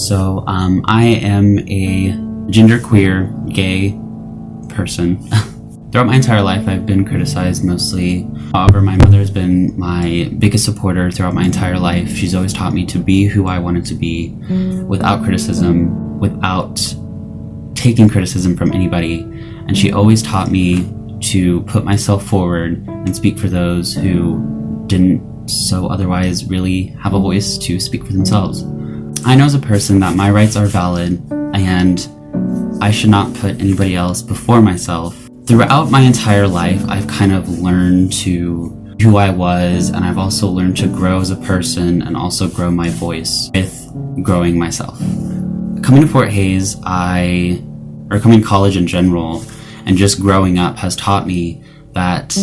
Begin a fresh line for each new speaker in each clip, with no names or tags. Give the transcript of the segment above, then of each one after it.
So I am a genderqueer gay person. Throughout my entire life, I've been criticized mostly. However, my mother has been my biggest supporter throughout my entire life. She's always taught me to be who I wanted to be without criticism, without taking criticism from anybody. And she always taught me to put myself forward and speak for those who didn't so otherwise really have a voice to speak for themselves. I know as a person that my rights are valid and I should not put anybody else before myself. Throughout my entire life, I've kind of learned to who I was, and I've also learned to grow as a person and also grow my voice with growing myself. Coming to Fort Hays, coming to college in general, and just growing up has taught me that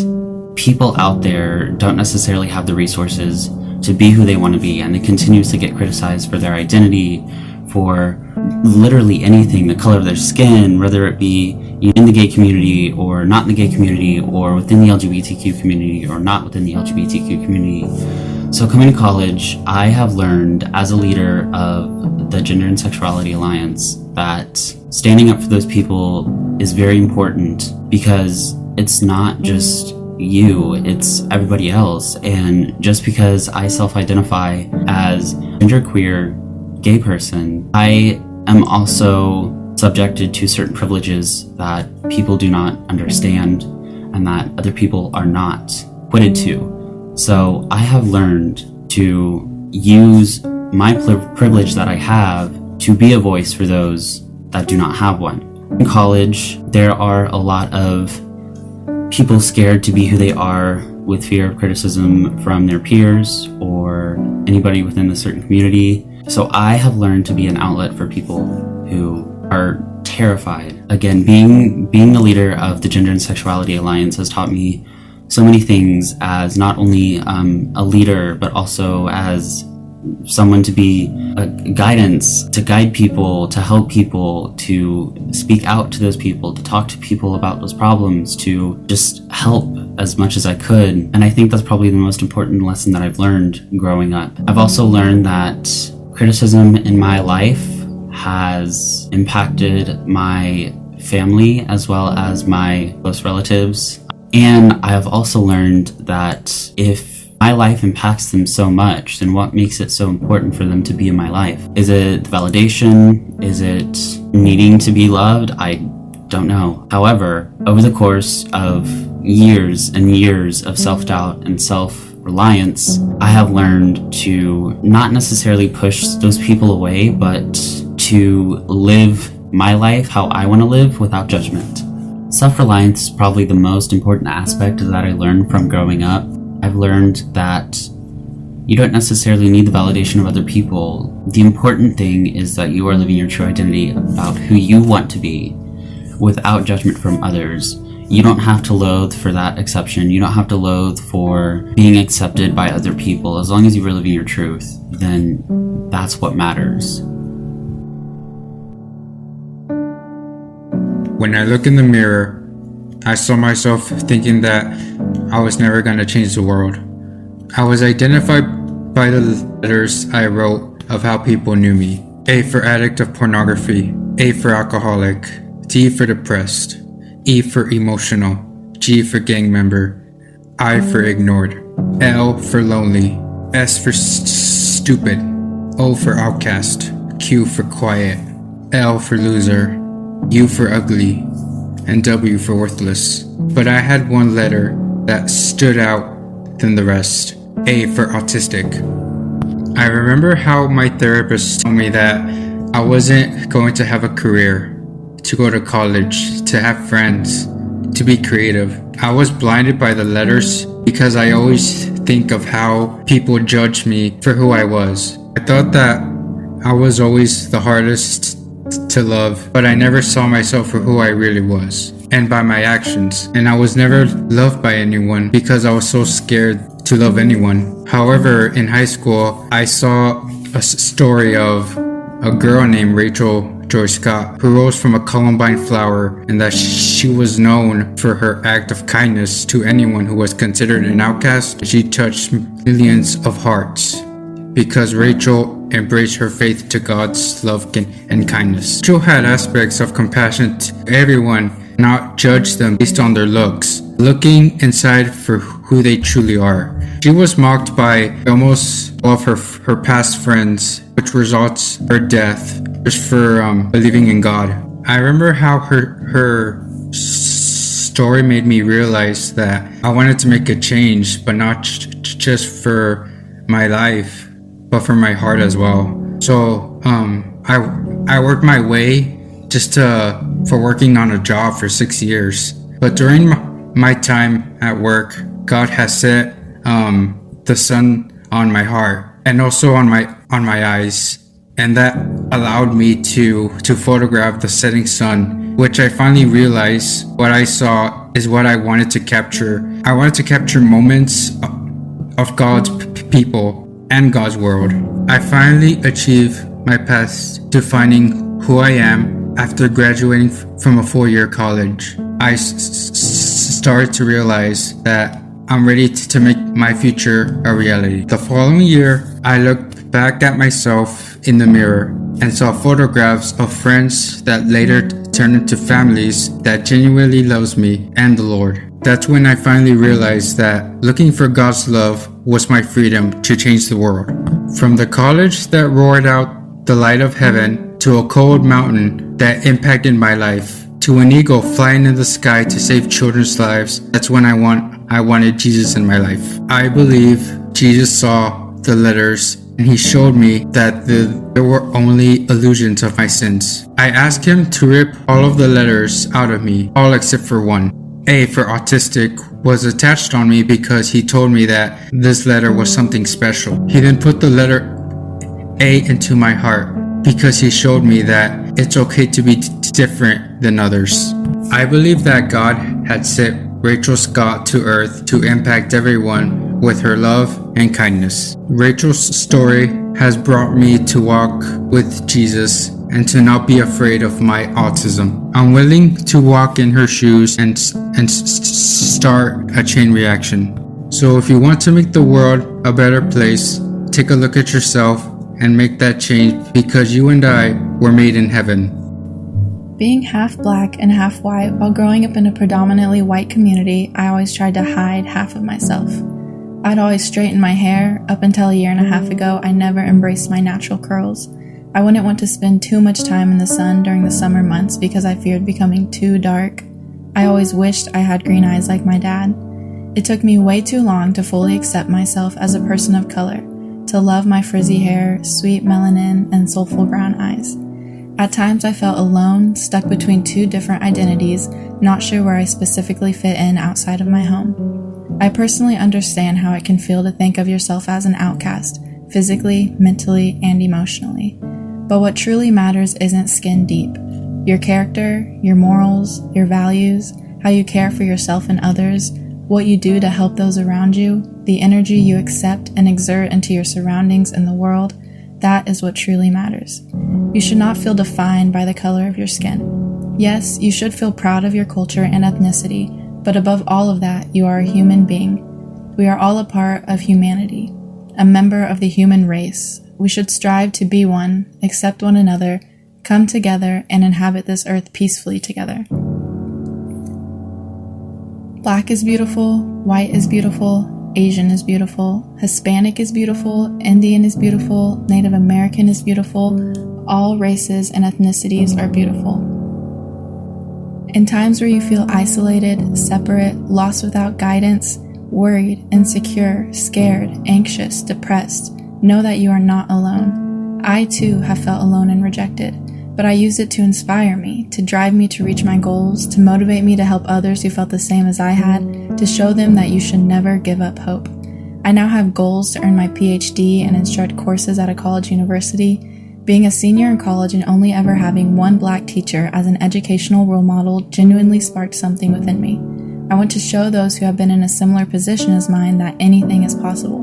people out there don't necessarily have the resources to be who they want to be, and they continuously get criticized for their identity, for literally anything, the color of their skin, whether it be in the gay community or not in the gay community, or within the LGBTQ community or not within the LGBTQ community. So coming to college, I have learned as a leader of the Gender and Sexuality Alliance that standing up for those people is very important, because it's not just you, it's everybody else. And just because I self-identify as genderqueer gay person, I am also subjected to certain privileges that people do not understand and that other people are not equipped to. So I have learned to use my privilege that I have to be a voice for those that do not have one. In college, there are a lot of people scared to be who they are with fear of criticism from their peers or anybody within a certain community. So I have learned to be an outlet for people who are terrified. Again, being the leader of the Gender and Sexuality Alliance has taught me so many things, as not only a leader, but also as someone to be a guidance, to guide people, to help people, to speak out to those people, to talk to people about those problems, to just help as much as I could. And I think that's probably the most important lesson that I've learned growing up. I've also learned that criticism in my life has impacted my family as well as my close relatives. And I have also learned that if my life impacts them so much, then what makes it so important for them to be in my life? Is it validation? Is it needing to be loved? I don't know. However, over the course of years and years of self-doubt and self-reliance, I have learned to not necessarily push those people away, but to live my life how I want to live without judgment. Self-reliance is probably the most important aspect that I learned from growing up. I've learned that you don't necessarily need the validation of other people. The important thing is that you are living your true identity about who you want to be without judgment from others. You don't have to loathe for that exception. You don't have to loathe for being accepted by other people. As long as you are living your truth, then that's what matters.
When I look in the mirror, I saw myself thinking that I was never going to change the world. I was identified by the letters I wrote of how people knew me. A for addict of pornography, A for alcoholic, D for depressed, E for emotional, G for gang member, I for ignored, L for lonely, S for stupid, O for outcast, Q for quiet, L for loser, U for ugly, and W for worthless. But I had one letter that stood out than the rest, A for autistic. I remember how my therapist told me that I wasn't going to have a career, to go to college, to have friends, to be creative. I was blinded by the letters because I always think of how people judge me for who I was. I thought that I was always the hardest to love, but I never saw myself for who I really was and by my actions. And I was never loved by anyone because I was so scared to love anyone. However, in high school, I saw a story of a girl named Rachel Joy Scott who rose from a Columbine flower, and that she was known for her act of kindness to anyone who was considered an outcast. She touched millions of hearts. because Rachel embraced her faith to God's love and kindness. Rachel had aspects of compassion to everyone, not judge them based on their looks, looking inside for who they truly are. She was mocked by almost all of her past friends, which results her death just for believing in God. I remember how her story made me realize that I wanted to make a change, but not just for my life, but for my heart as well. So I worked my way just for working on a job for 6 years. But during my time at work, God has set the sun on my heart and also on my eyes, and that allowed me to photograph the setting sun, which I finally realized what I saw is what I wanted to capture. I wanted to capture moments of God's people and God's world. I finally achieved my path to finding who I am after graduating from a 4-year college. I started to realize that I'm ready to make my future a reality. The following year, I looked back at myself in the mirror and saw photographs of friends that later turned into families that genuinely loves me and the Lord. That's when I finally realized that looking for God's love was my freedom to change the world. From the college that roared out the light of heaven to a cold mountain that impacted my life, to an eagle flying in the sky to save children's lives, that's when I wanted Jesus in my life. I believe Jesus saw the letters and he showed me that there were only illusions of my sins. I asked him to rip all of the letters out of me, all except for one. A for autistic was attached on me because he told me that this letter was something special. He then put the letter A into my heart because he showed me that it's okay to be different than others. I believe that God had set Rachel Scott to earth to impact everyone with her love and kindness. Rachel's story has brought me to walk with Jesus and to not be afraid of my autism. I'm willing to walk in her shoes and start a chain reaction. So if you want to make the world a better place, take a look at yourself and make that change, because you and I were made in heaven.
Being half black and half white while growing up in a predominantly white community, I always tried to hide half of myself. I'd always straighten my hair. Up until a year and a half ago, I never embraced my natural curls. I wouldn't want to spend too much time in the sun during the summer months because I feared becoming too dark. I always wished I had green eyes like my dad. It took me way too long to fully accept myself as a person of color, to love my frizzy hair, sweet melanin, and soulful brown eyes. At times I felt alone, stuck between two different identities, not sure where I specifically fit in outside of my home. I personally understand how it can feel to think of yourself as an outcast, physically, mentally, and emotionally. But what truly matters isn't skin deep. Your character, your morals, your values, how you care for yourself and others, what you do to help those around you, the energy you accept and exert into your surroundings and the world, that is what truly matters. You should not feel defined by the color of your skin. Yes, you should feel proud of your culture and ethnicity, but above all of that, you are a human being. We are all a part of humanity, a member of the human race. We should strive to be one, accept one another, come together, and inhabit this earth peacefully together. Black is beautiful, white is beautiful, Asian is beautiful, Hispanic is beautiful, Indian is beautiful, Native American is beautiful. All races and ethnicities are beautiful. In times where you feel isolated, separate, lost without guidance, worried, insecure, scared, anxious, depressed, know that you are not alone. I too have felt alone and rejected, but I use it to inspire me, to drive me to reach my goals, to motivate me to help others who felt the same as I had, to show them that you should never give up hope. I now have goals to earn my PhD and instruct courses at a college university. Being a senior in college and only ever having one black teacher as an educational role model genuinely sparked something within me. I want to show those who have been in a similar position as mine that anything is possible.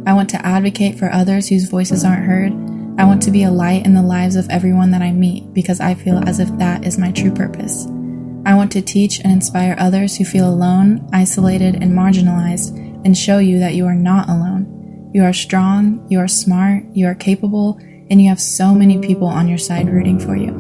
I want to advocate for others whose voices aren't heard. I want to be a light in the lives of everyone that I meet because I feel as if that is my true purpose. I want to teach and inspire others who feel alone, isolated, and marginalized and show you that you are not alone. You are strong, you are smart, you are capable, and you have so many people on your side rooting for you.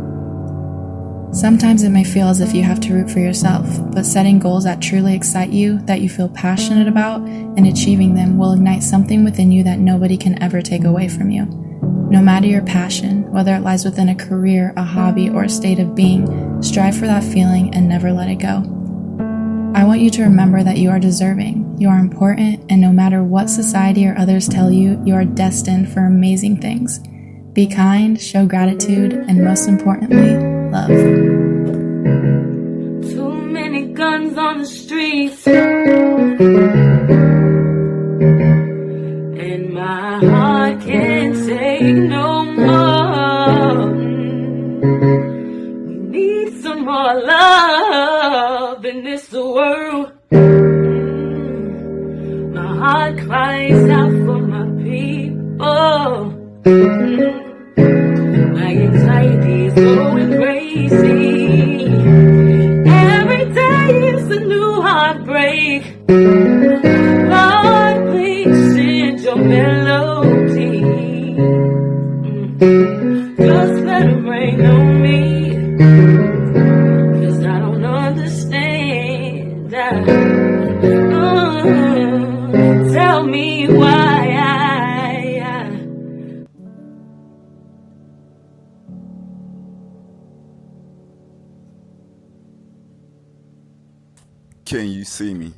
Sometimes it may feel as if you have to root for yourself, but setting goals that truly excite you, that you feel passionate about, and achieving them will ignite something within you that nobody can ever take away from you. No matter your passion, whether it lies within a career, a hobby, or a state of being, strive for that feeling and never let it go. I want you to remember that you are deserving, you are important, and no matter what society or others tell you, you are destined for amazing things. Be kind, show gratitude, and most importantly, love.
Too many guns on the streets, and my heart can't take no more. We need some more love in this world. My heart cries out for my people. My anxiety is going crazy. Every day is a new heartbreak. Lord, please send your melody. Just let it rain on me. 'Cause I don't understand. Tell me why
Can you see me?